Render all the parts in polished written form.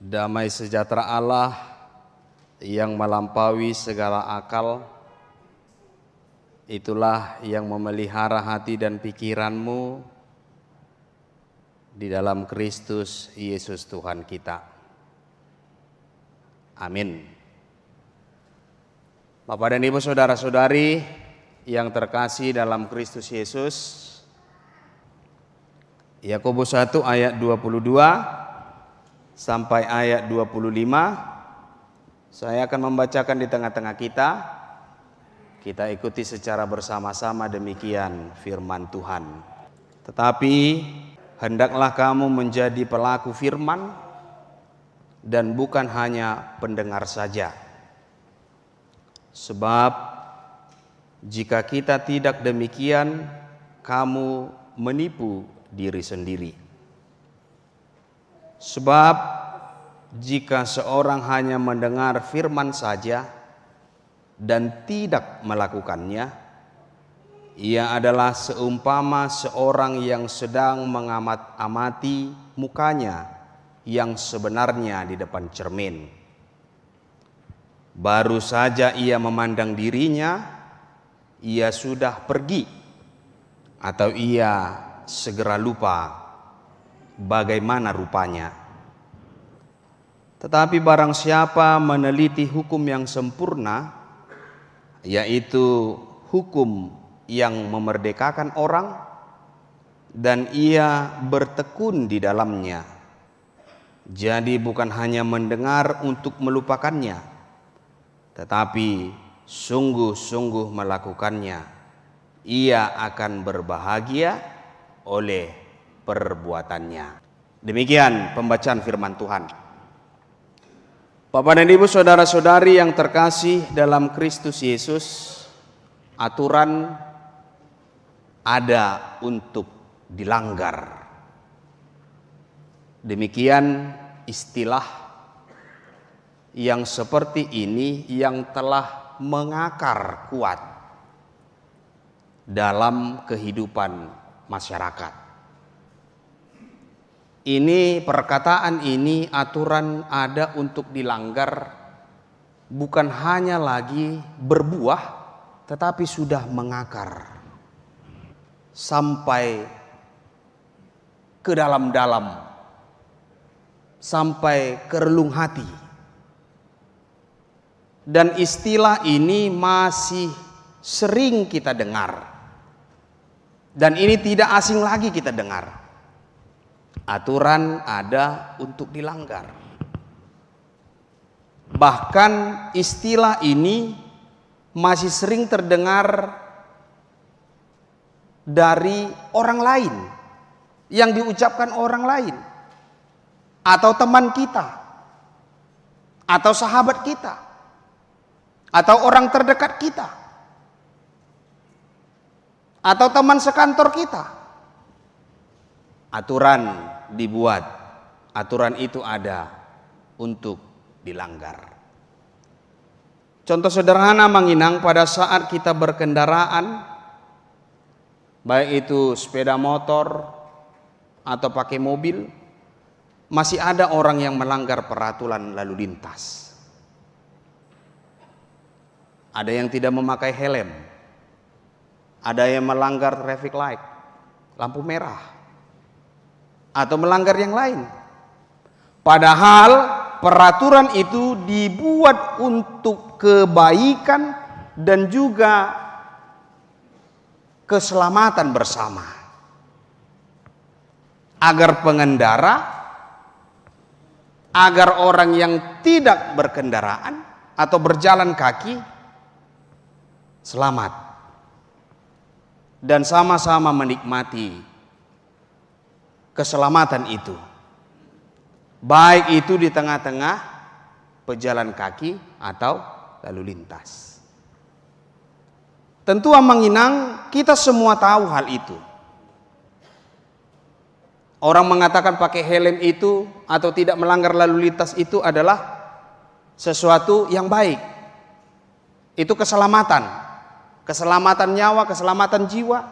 Damai sejahtera Allah yang melampaui segala akal, itulah yang memelihara hati dan pikiranmu di dalam Kristus Yesus Tuhan kita. Amin. Bapak dan Ibu saudara-saudari yang terkasih dalam Kristus Yesus, Yakobus 1 ayat 22 sampai ayat 25 saya akan membacakan di tengah-tengah kita. Kita ikuti secara bersama-sama demikian firman Tuhan. Tetapi hendaklah kamu menjadi pelaku firman dan bukan hanya pendengar saja. Sebab jika kita tidak demikian, kamu menipu diri sendiri. Sebab jika seorang hanya mendengar firman saja dan tidak melakukannya, ia adalah seumpama seorang yang sedang mengamat-amati mukanya yang sebenarnya di depan cermin. Baru saja ia memandang dirinya, ia sudah pergi, atau ia segera lupa bagaimana rupanya. Tetapi barang siapa meneliti hukum yang sempurna, yaitu hukum yang memerdekakan orang, dan ia bertekun di dalamnya, jadi bukan hanya mendengar untuk melupakannya, tetapi sungguh-sungguh melakukannya, ia akan berbahagia oleh perbuatannya. Demikian pembacaan firman Tuhan. Bapak dan Ibu saudara-saudari yang terkasih dalam Kristus Yesus, aturan ada untuk dilanggar. Demikian istilah yang seperti ini yang telah mengakar kuat dalam kehidupan masyarakat. Ini perkataan ini, aturan ada untuk dilanggar, bukan hanya lagi berbuah, tetapi sudah mengakar sampai ke dalam-dalam, sampai ke relung hati. Dan istilah ini masih sering kita dengar, dan ini tidak asing lagi kita dengar. Aturan ada untuk dilanggar. Bahkan istilah ini masih sering terdengar dari orang lain, yang diucapkan orang lain, atau teman kita, atau sahabat kita, atau orang terdekat kita, atau teman sekantor kita. Aturan dibuat, aturan itu ada untuk dilanggar. Contoh sederhana menginang pada saat kita berkendaraan, baik itu sepeda motor atau pakai mobil, masih ada orang yang melanggar peraturan lalu lintas. Ada yang tidak memakai helm, ada yang melanggar traffic light, lampu merah, atau melanggar yang lain. Padahal peraturan itu dibuat untuk kebaikan dan juga keselamatan bersama, agar pengendara, agar orang yang tidak berkendaraan atau berjalan kaki selamat dan sama-sama menikmati keselamatan itu, baik itu di tengah-tengah pejalan kaki atau lalu lintas. Tentu menginang kita semua tahu hal itu. Orang mengatakan pakai helm itu atau tidak melanggar lalu lintas itu adalah sesuatu yang baik. Itu keselamatan, keselamatan nyawa, keselamatan jiwa,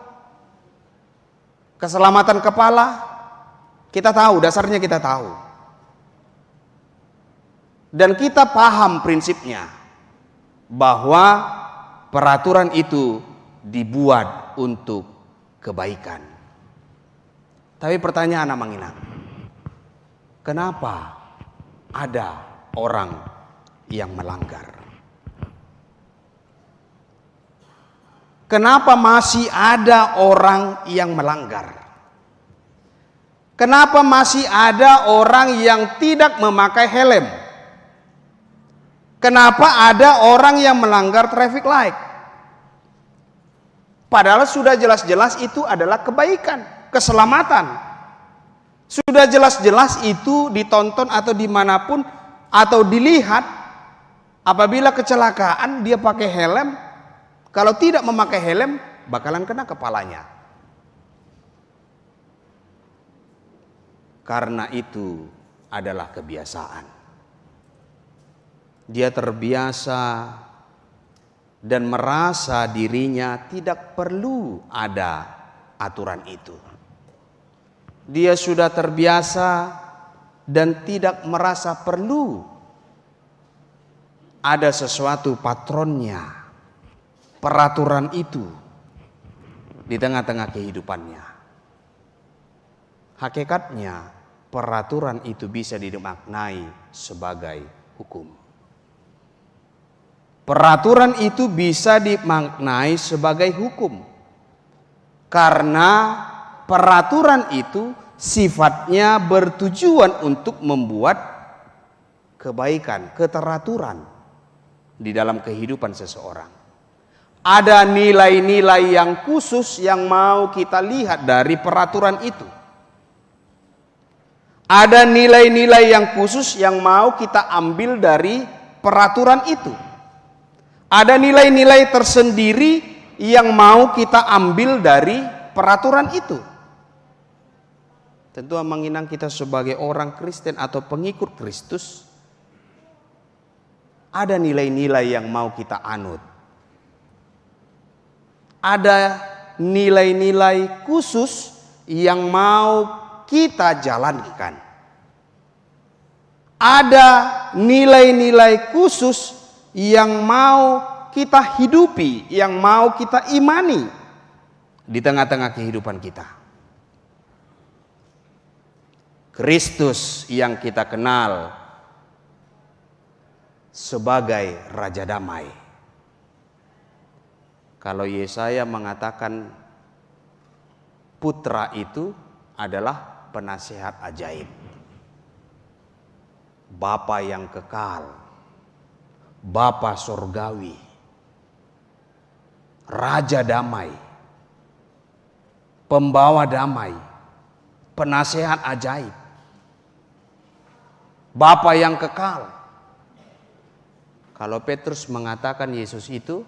keselamatan kepala. Kita tahu, dasarnya kita tahu. Dan kita paham prinsipnya bahwa peraturan itu dibuat untuk kebaikan. Tapi pertanyaan Manginang, kenapa ada orang yang melanggar? Kenapa masih ada orang yang melanggar? Kenapa masih ada orang yang tidak memakai helm? Kenapa ada orang yang melanggar traffic light? Padahal sudah jelas-jelas itu adalah kebaikan, keselamatan. Sudah jelas-jelas itu ditonton atau dimanapun atau dilihat. Apabila kecelakaan dia pakai helm, kalau tidak memakai helm bakalan kena kepalanya. Karena itu adalah kebiasaan. Dia terbiasa dan merasa dirinya tidak perlu ada aturan itu. Dia sudah terbiasa dan tidak merasa perlu ada sesuatu patronnya, peraturan itu di tengah-tengah kehidupannya. Hakikatnya peraturan itu bisa dimaknai sebagai hukum. Peraturan itu bisa dimaknai sebagai hukum. Karena peraturan itu sifatnya bertujuan untuk membuat kebaikan, keteraturan di dalam kehidupan seseorang. Ada nilai-nilai yang khusus yang mau kita lihat dari peraturan itu. Ada nilai-nilai yang khusus yang mau kita ambil dari peraturan itu. Ada nilai-nilai tersendiri yang mau kita ambil dari peraturan itu. Tentu Manginang kita sebagai orang Kristen atau pengikut Kristus, ada nilai-nilai yang mau kita anut. Ada nilai-nilai khusus yang mau kita jalankan. Ada nilai-nilai khusus yang mau kita hidupi, yang mau kita imani di tengah-tengah kehidupan kita. Kristus yang kita kenal sebagai Raja Damai. Kalau Yesaya mengatakan putra itu adalah penasihat ajaib, Bapa yang kekal, Bapa surgawi, Raja damai, pembawa damai, penasehat ajaib, Bapa yang kekal. Kalau Petrus mengatakan Yesus itu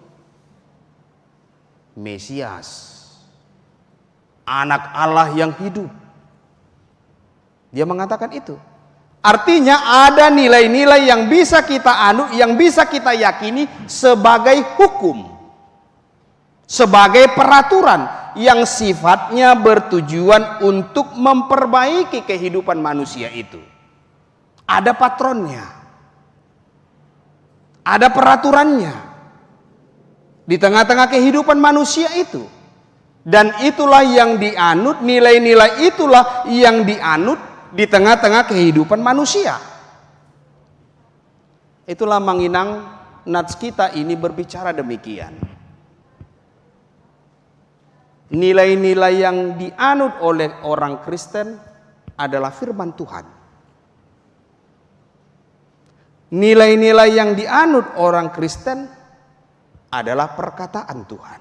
Mesias, anak Allah yang hidup, dia mengatakan itu. Artinya ada nilai-nilai yang bisa kita anut, yang bisa kita yakini sebagai hukum, sebagai peraturan yang sifatnya bertujuan untuk memperbaiki kehidupan manusia itu. Ada patronnya, ada peraturannya di tengah-tengah kehidupan manusia itu. Dan itulah yang dianut, nilai-nilai itulah yang dianut di tengah-tengah kehidupan manusia. Itulah Manginang nats kita ini berbicara demikian. Nilai-nilai yang dianut oleh orang Kristen adalah firman Tuhan. Nilai-nilai yang dianut orang Kristen adalah perkataan Tuhan.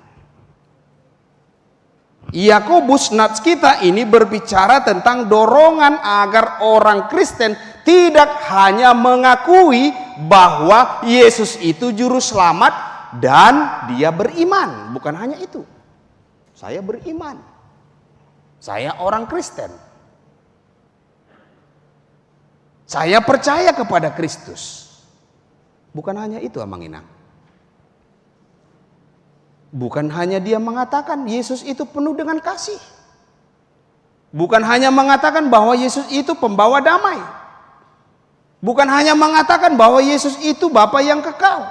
Yakobus nats kita ini berbicara tentang dorongan agar orang Kristen tidak hanya mengakui bahwa Yesus itu juru selamat dan dia beriman. Bukan hanya itu. Saya beriman. Saya orang Kristen. Saya percaya kepada Kristus. Bukan hanya itu Manginang. Bukan hanya dia mengatakan Yesus itu penuh dengan kasih. Bukan hanya mengatakan bahwa Yesus itu pembawa damai. Bukan hanya mengatakan bahwa Yesus itu Bapa yang kekal.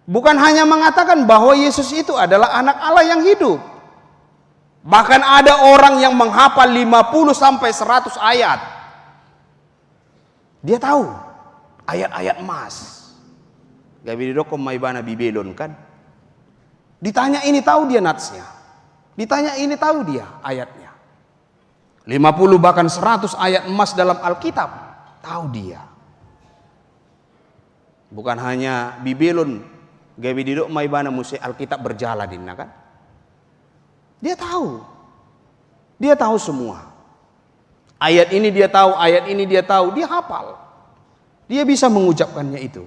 Bukan hanya mengatakan bahwa Yesus itu adalah anak Allah yang hidup. Bahkan ada orang yang menghafal 50 sampai 100 ayat. Dia tahu ayat-ayat emas. Gabi doko maibana bibelon kan. Ditanya ini tahu dia natsnya. Ditanya ini tahu dia ayatnya. 50 bahkan 100 ayat emas dalam Alkitab tahu dia. Bukan hanya bibelon gabi didok maibana musi Alkitab berjalan dinna kan. Dia tahu. Dia tahu semua. Ayat ini dia tahu, ayat ini dia tahu, dia hafal. Dia bisa mengucapkannya itu.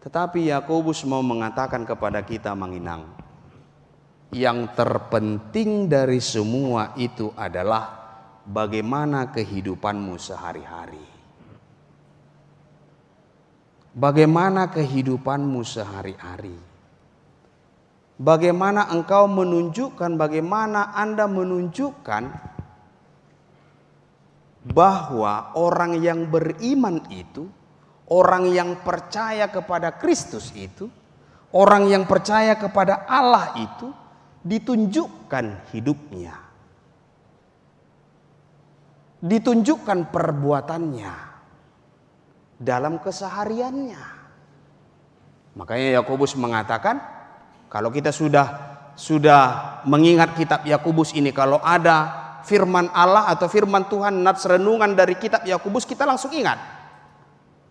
Tetapi Yakobus mau mengatakan kepada kita Manginang, yang terpenting dari semua itu adalah bagaimana kehidupanmu sehari-hari. Bagaimana kehidupanmu sehari-hari. Bagaimana engkau menunjukkan, bagaimana Anda menunjukkan bahwa orang yang beriman itu, orang yang percaya kepada Kristus itu, orang yang percaya kepada Allah itu, ditunjukkan hidupnya, ditunjukkan perbuatannya dalam kesehariannya. Makanya Yakobus mengatakan, kalau kita sudah mengingat kitab Yakobus ini, kalau ada firman Allah atau firman Tuhan, nats renungan dari kitab Yakobus, kita langsung ingat.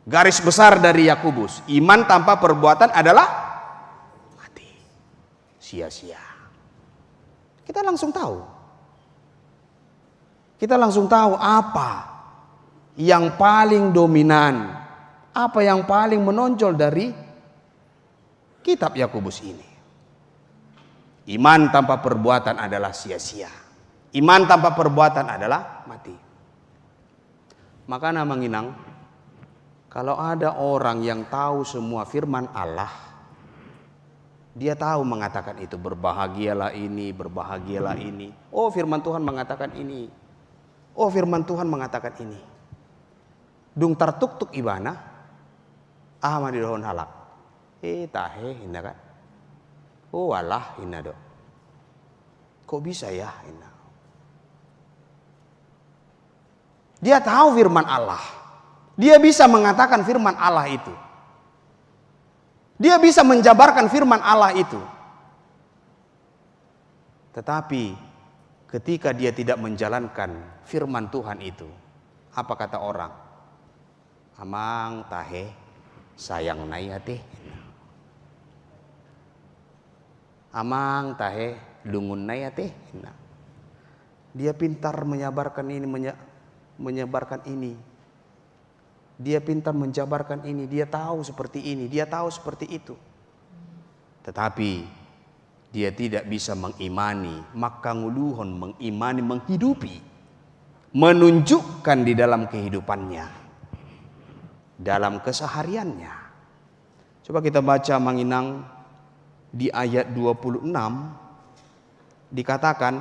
Garis besar dari Yakobus, iman tanpa perbuatan adalah mati, sia-sia. Kita langsung tahu. Kita langsung tahu apa yang paling dominan, apa yang paling menonjol dari kitab Yakobus ini. Iman tanpa perbuatan adalah sia-sia. Iman tanpa perbuatan adalah mati. Maka Manginang, kalau ada orang yang tahu semua firman Allah, dia tahu mengatakan itu, berbahagialah ini, berbahagialah ini. Oh, firman Tuhan mengatakan ini. Oh, firman Tuhan mengatakan ini. Dung tartuk-tuk ibana, ahmadirohon halak. Tahe, indah kan? Oh alah inna dok. Kok bisa ya inna? Dia tahu firman Allah. Dia bisa mengatakan firman Allah itu. Dia bisa menjabarkan firman Allah itu. Tetapi ketika dia tidak menjalankan firman Tuhan itu, apa kata orang? Amang tahe sayang nayate. Amang tahe lungun nayate. Dia pintar menyabarkan ini, menyebarkan ini. Dia pintar menjabarkan ini, dia tahu seperti ini, dia tahu seperti itu. Tetapi dia tidak bisa mengimani, maka nguluhon mengimani, menghidupi, menunjukkan di dalam kehidupannya, dalam kesehariannya. Coba kita baca Manginang di ayat 26 dikatakan,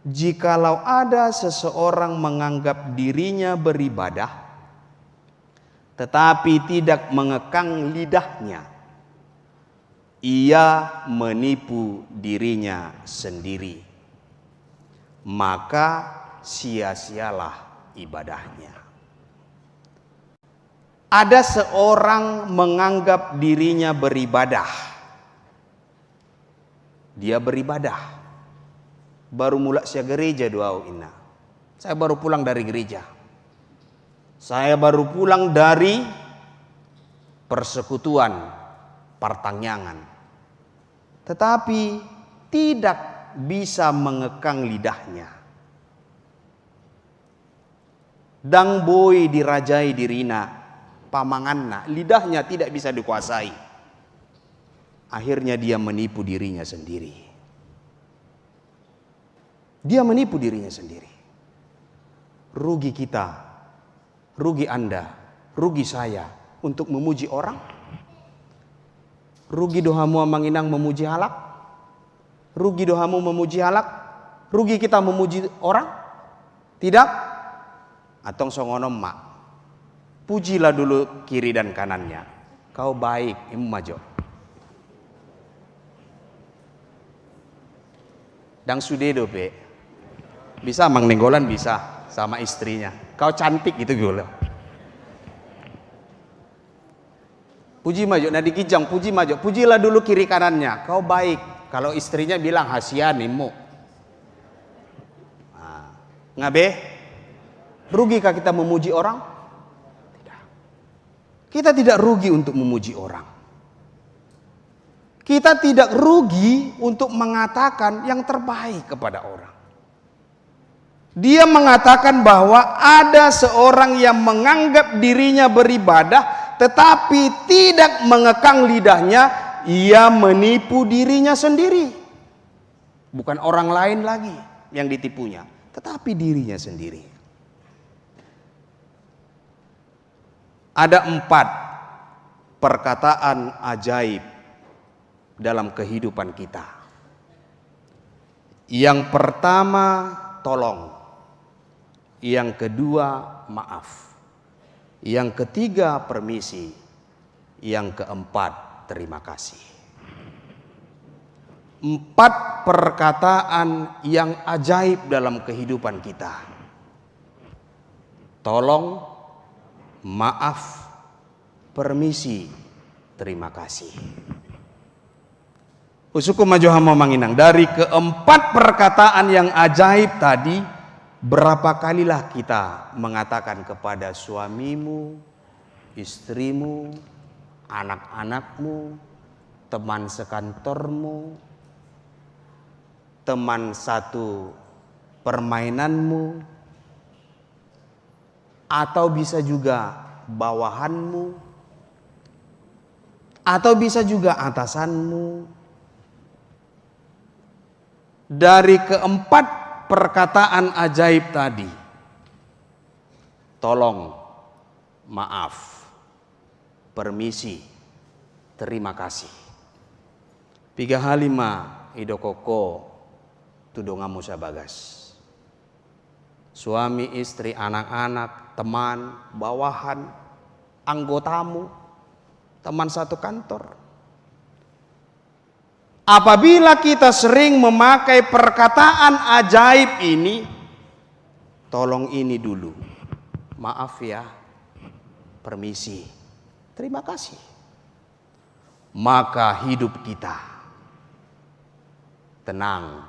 jikalau ada seseorang menganggap dirinya beribadah tetapi tidak mengekang lidahnya, ia menipu dirinya sendiri, maka sia-sialah ibadahnya. Ada seorang menganggap dirinya beribadah. Dia beribadah. Baru mulai saya gereja doa inna. Saya baru pulang dari gereja. Saya baru pulang dari persekutuan pertangyangan. Tetapi tidak bisa mengekang lidahnya. Dang boy dirajai dirina pamanganna, lidahnya tidak bisa dikuasai. Akhirnya dia menipu dirinya sendiri. Dia menipu dirinya sendiri. Rugi kita, rugi Anda, rugi saya untuk memuji orang. Rugi dohamu Manginang memuji halak. Rugi dohamu memuji halak. Rugi kita memuji orang. Tidak. Atong songonom mak. pujilah dulu kiri dan kanannya. Kau baik, imu majo. Dang sudedo be. Bisa Mang Nenggolan bisa sama istrinya. Kau cantik gitu gue. Puji majo, nadi kijang, puji majo. Pujilah dulu kiri kanannya. Kau baik. Kalau istrinya bilang hasianimu. Nah, ngabe? Rugikah kita memuji orang? Tidak. Kita tidak rugi untuk memuji orang. Kita tidak rugi untuk mengatakan yang terbaik kepada orang. Dia mengatakan bahwa ada seorang yang menganggap dirinya beribadah tetapi tidak mengekang lidahnya, ia menipu dirinya sendiri. Bukan orang lain lagi yang ditipunya, tetapi dirinya sendiri. Ada 4 perkataan ajaib dalam kehidupan kita. Yang pertama, tolong. Yang kedua, maaf. Yang ketiga, permisi. Yang keempat, terima kasih. 4 perkataan yang ajaib dalam kehidupan kita. Tolong, maaf, permisi, terima kasih. Usuku maju hama manginang. Dari keempat perkataan yang ajaib tadi, berapa kalilah kita mengatakan kepada suamimu, istrimu, anak-anakmu, teman sekantormu, teman satu permainanmu, atau bisa juga bawahanmu, atau bisa juga atasanmu. Dari keempat perkataan ajaib tadi, tolong, maaf, permisi, terima kasih. Piga halima idokoko tudongamu sabagas. Suami, istri, anak-anak, teman, bawahan, anggotamu, teman satu kantor. Apabila kita sering memakai perkataan ajaib ini, tolong ini dulu, maaf ya, permisi, terima kasih. Maka hidup kita tenang,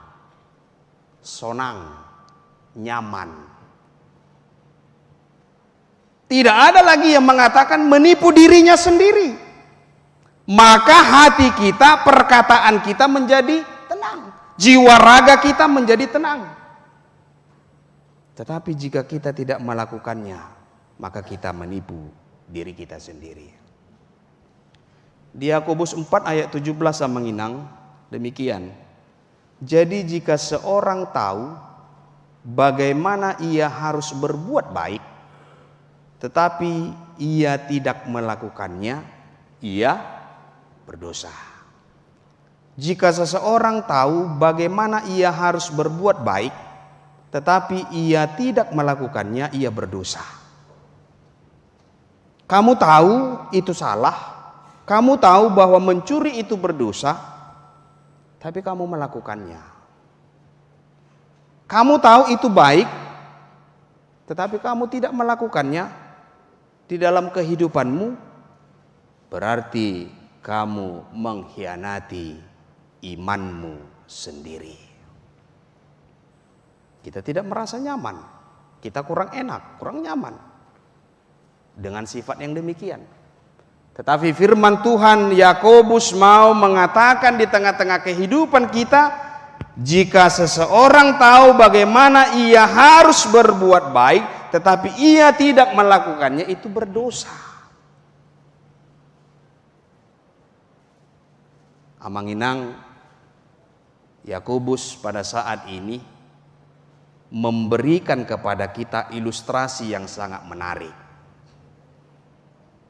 sonang, nyaman. Tidak ada lagi yang mengatakan menipu dirinya sendiri. Maka hati kita, perkataan kita menjadi tenang. Jiwa raga kita menjadi tenang. Tetapi jika kita tidak melakukannya, maka kita menipu diri kita sendiri. Di Yakobus 4 ayat 17 menginang demikian. Jadi jika seorang tahu bagaimana ia harus berbuat baik, tetapi ia tidak melakukannya, ia berdosa. Jika seseorang tahu bagaimana ia harus berbuat baik, tetapi ia tidak melakukannya, ia berdosa. Kamu tahu itu salah, kamu tahu bahwa mencuri itu berdosa, tapi kamu melakukannya. Kamu tahu itu baik, tetapi kamu tidak melakukannya di dalam kehidupanmu, berarti kamu mengkhianati imanmu sendiri. Kita tidak merasa nyaman, kita kurang enak, kurang nyaman dengan sifat yang demikian. Tetapi firman Tuhan Yakobus mau mengatakan di tengah-tengah kehidupan kita, jika seseorang tahu bagaimana ia harus berbuat baik, tetapi ia tidak melakukannya, itu berdosa. Amanginang, Yakobus pada saat ini memberikan kepada kita ilustrasi yang sangat menarik.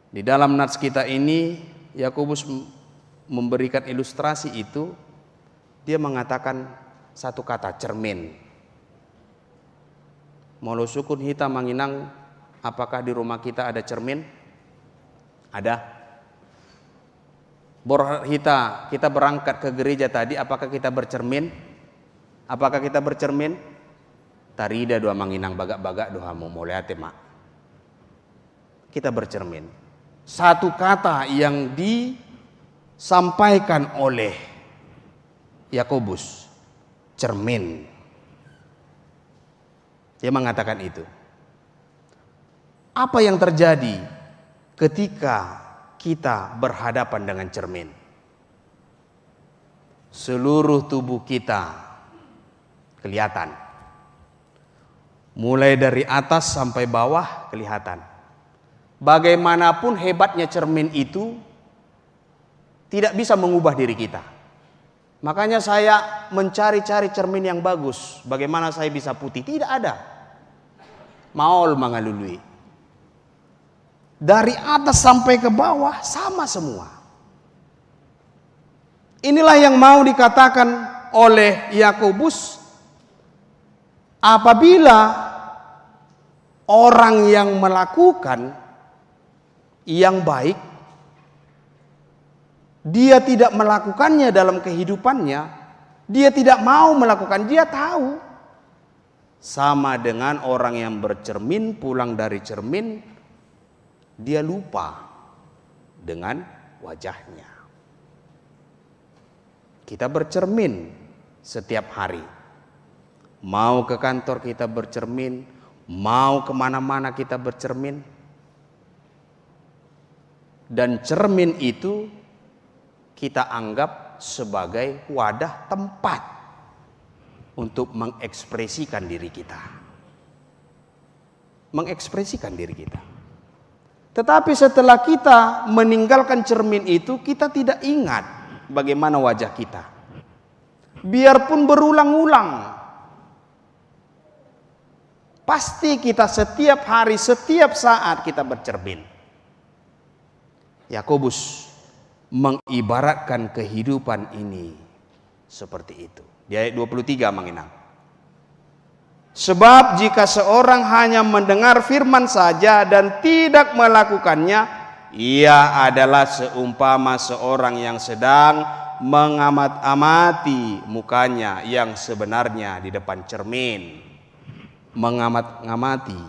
Di dalam nats kita ini, Yakobus memberikan ilustrasi itu. Dia mengatakan satu kata, cermin. Molo sukun hita manginang apakah di rumah kita ada cermin? Ada. Kita berangkat ke gereja tadi, apakah kita bercermin? Apakah kita bercermin? Tarida doa manginang bagak-bagak doa mau mulai mak. Kita bercermin. Satu kata yang disampaikan oleh Yakobus, cermin. Dia mengatakan itu. Apa yang terjadi ketika kita berhadapan dengan cermin? Seluruh tubuh kita kelihatan. Mulai dari atas sampai bawah kelihatan. Bagaimanapun hebatnya cermin itu tidak bisa mengubah diri kita. Makanya saya mencari-cari cermin yang bagus. Bagaimana saya bisa putih? Tidak ada. Maol mangalului. Dari atas sampai ke bawah sama semua. Inilah yang mau dikatakan oleh Yakobus. Apabila orang yang melakukan yang baik, dia tidak melakukannya dalam kehidupannya, dia tidak mau melakukan, dia tahu. Sama dengan orang yang bercermin pulang dari cermin, dia lupa dengan wajahnya. Kita bercermin setiap hari. Mau ke kantor kita bercermin, mau kemana-mana kita bercermin. Dan cermin itu kita anggap sebagai wadah tempat untuk mengekspresikan diri kita. Mengekspresikan diri kita. Tetapi setelah kita meninggalkan cermin itu, kita tidak ingat bagaimana wajah kita. Biarpun berulang-ulang, pasti kita setiap hari, setiap saat kita bercermin. Yakobus mengibaratkan kehidupan ini seperti itu. Di ayat 23 menginang. Sebab jika seorang hanya mendengar firman saja dan tidak melakukannya, ia adalah seumpama seorang yang sedang mengamat-amati mukanya yang sebenarnya di depan cermin. Mengamat-amati.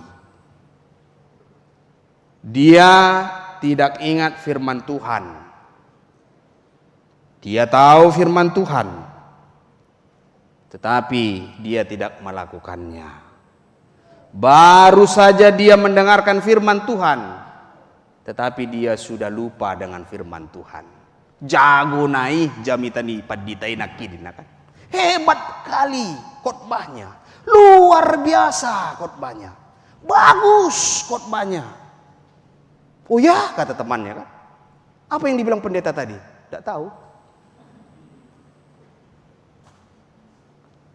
Dia tidak ingat firman Tuhan. Dia tahu firman Tuhan, tetapi dia tidak melakukannya. Baru saja dia mendengarkan firman Tuhan, tetapi dia sudah lupa dengan firman Tuhan. Jago naik jamitani paditai nakidina kan. Hebat kali khotbahnya. Luar biasa khotbahnya. Bagus khotbahnya. Oh ya, kata temannya kan. Apa yang dibilang pendeta tadi? Tidak tahu.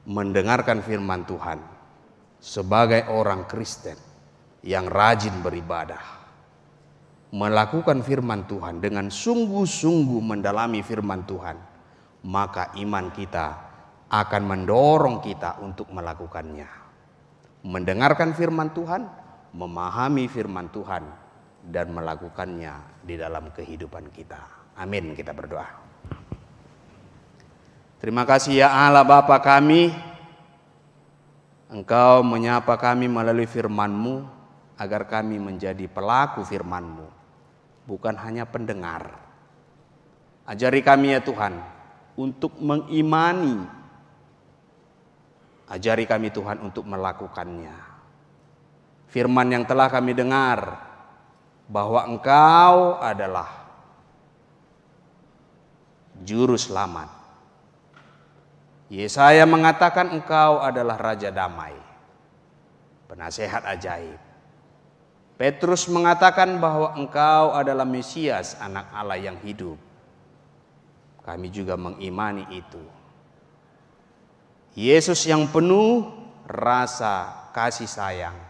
Mendengarkan firman Tuhan sebagai orang Kristen yang rajin beribadah, melakukan firman Tuhan dengan sungguh-sungguh mendalami firman Tuhan, maka iman kita akan mendorong kita untuk melakukannya. Mendengarkan firman Tuhan, memahami firman Tuhan, dan melakukannya di dalam kehidupan kita. Amin, kita berdoa. Terima kasih ya Allah Bapa kami, Engkau menyapa kami melalui firman-Mu agar kami menjadi pelaku firman-Mu, bukan hanya pendengar. Ajari kami ya Tuhan untuk mengimani. Ajari kami Tuhan untuk melakukannya. Firman yang telah kami dengar, bahwa Engkau adalah juru selamat. Yesaya mengatakan Engkau adalah Raja Damai, penasehat ajaib. Petrus mengatakan bahwa Engkau adalah Mesias, anak Allah yang hidup. Kami juga mengimani itu. Yesus yang penuh rasa kasih sayang,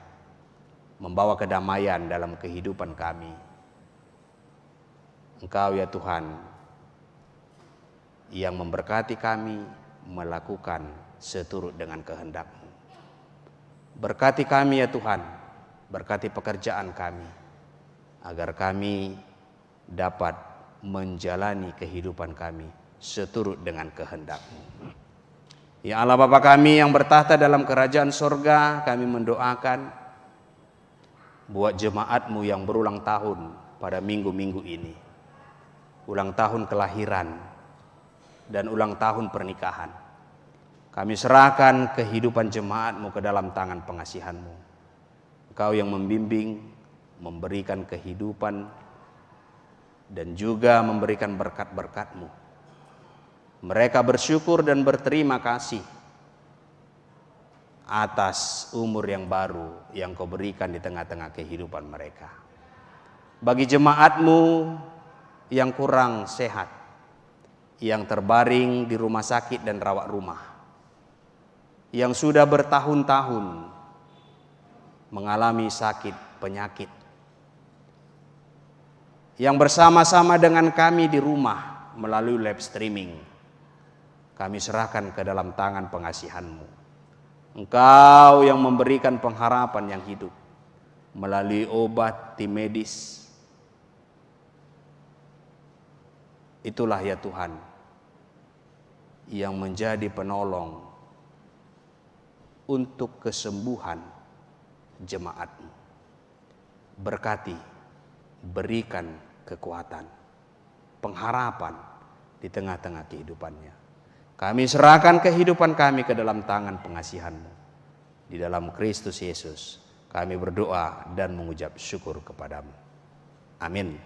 membawa kedamaian dalam kehidupan kami. Engkau ya Tuhan yang memberkati kami melakukan seturut dengan kehendak-Mu. Berkati kami ya Tuhan Berkati pekerjaan kami, agar kami dapat menjalani kehidupan kami seturut dengan kehendak-Mu. Ya Allah Bapa kami yang bertahta dalam kerajaan sorga, kami mendoakan buat jemaat-Mu yang berulang tahun pada minggu-minggu ini. Ulang tahun kelahiran dan ulang tahun pernikahan. Kami serahkan kehidupan jemaat-Mu ke dalam tangan pengasihan-Mu. Engkau yang membimbing, memberikan kehidupan, dan juga memberikan berkat-berkat-Mu. Mereka bersyukur dan berterima kasih atas umur yang baru yang Kau berikan di tengah-tengah kehidupan mereka. Bagi jemaat-Mu yang kurang sehat, yang terbaring di rumah sakit dan rawat rumah, yang sudah bertahun-tahun mengalami sakit penyakit, yang bersama-sama dengan kami di rumah melalui live streaming, kami serahkan ke dalam tangan pengasihan-Mu. Engkau yang memberikan pengharapan yang hidup melalui obat tim medis. Itulah ya Tuhan yang menjadi penolong untuk kesembuhan jemaat-Mu. Berkati, berikan kekuatan, pengharapan di tengah-tengah kehidupannya. Kami serahkan kehidupan kami ke dalam tangan pengasihan-Mu. Di dalam Kristus Yesus kami berdoa dan mengucap syukur kepadamu. Amin.